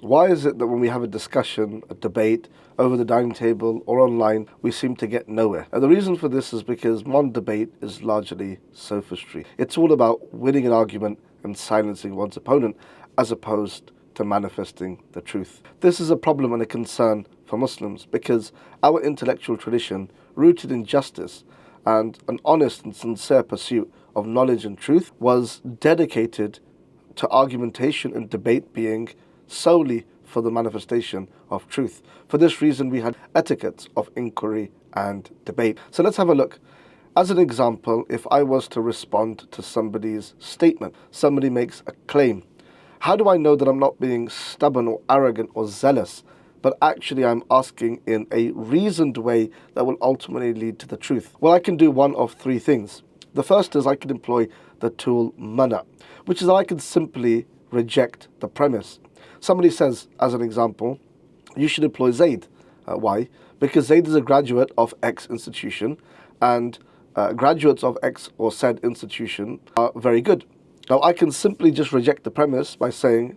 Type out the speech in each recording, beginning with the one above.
Why is it that when we have a discussion, a debate, over the dining table or online, we seem to get nowhere? And the reason for this is because modern debate is largely sophistry. It's all about winning an argument and silencing one's opponent, as opposed to manifesting the truth. This is a problem and a concern for Muslims because our intellectual tradition, rooted in justice and an honest and sincere pursuit of knowledge and truth, was dedicated to argumentation and debate being solely for the manifestation of truth. For this reason, we had etiquettes of inquiry and debate. So let's have a look. As an example, if I was to respond to somebody's statement, somebody makes a claim, how do I know that I'm not being stubborn or arrogant or zealous, but actually I'm asking in a reasoned way that will ultimately lead to the truth? Well, I can do one of three things. The first is I can employ the tool mana, which is that I can simply reject the premise. Somebody says, as an example, you should employ Zaid. Why? Because Zaid is a graduate of X institution, and graduates of X or said institution are very good. Now, I can simply just reject the premise by saying,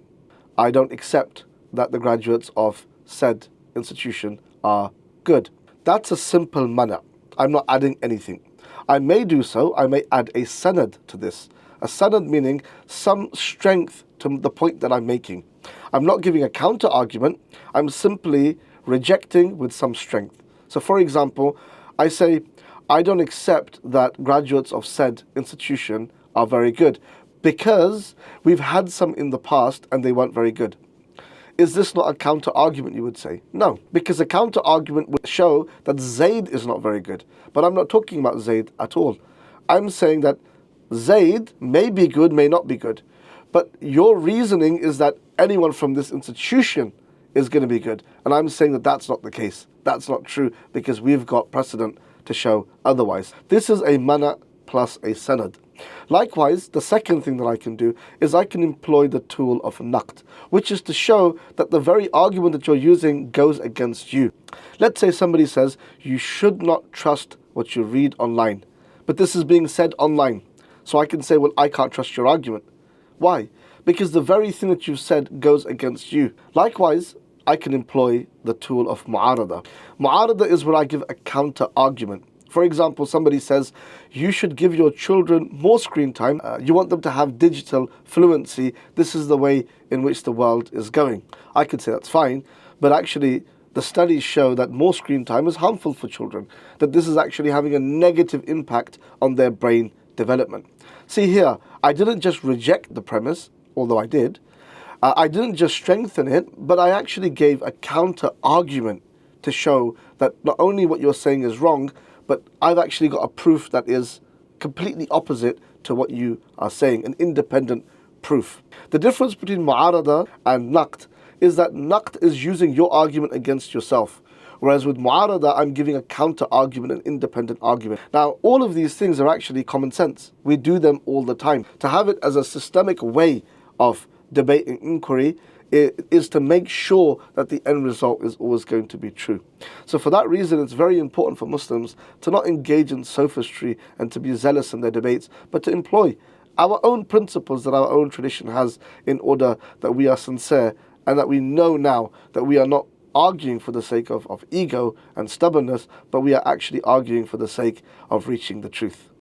I don't accept that the graduates of said institution are good. That's a simple mana. I'm not adding anything. I may do so, I may add a sanad to this. A sanad meaning some strength to the point that I'm making. I'm not giving a counter argument, I'm simply rejecting with some strength. So for example, I say, I don't accept that graduates of said institution are very good because we've had some in the past and they weren't very good. Is this not a counter argument, you would say? No, because a counter argument would show that Zaid is not very good. But I'm not talking about Zaid at all. I'm saying that Zaid may be good, may not be good. But your reasoning is that anyone from this institution is going to be good. And I'm saying that that's not the case. That's not true because we've got precedent to show otherwise. This is a mana plus a sanad. Likewise, the second thing that I can do is I can employ the tool of naqd, which is to show that the very argument that you're using goes against you. Let's say somebody says, you should not trust what you read online. But this is being said online. So I can say, well, I can't trust your argument. Why? Because the very thing that you've said goes against you. Likewise, I can employ the tool of mu'arada. Mu'arada is where I give a counter argument. For example, somebody says, you should give your children more screen time. You want them to have digital fluency. This is the way in which the world is going. I could say that's fine, but actually the studies show that more screen time is harmful for children, that this is actually having a negative impact on their brain development. See here, I didn't just reject the premise, although I did. I didn't just strengthen it, but I actually gave a counter argument to show that not only what you're saying is wrong, but I've actually got a proof that is completely opposite to what you are saying, an independent proof. The difference between mu'arada and naqd is that naqd is using your argument against yourself, whereas with mu'arada, I'm giving a counter argument, an independent argument. Now, all of these things are actually common sense. We do them all the time. To have it as a systemic way of debate and inquiry is to make sure that the end result is always going to be true. So for that reason, it's very important for Muslims to not engage in sophistry and to be zealous in their debates, but to employ our own principles that our own tradition has in order that we are sincere and that we know now that we are not arguing for the sake of ego and stubbornness, but we are actually arguing for the sake of reaching the truth.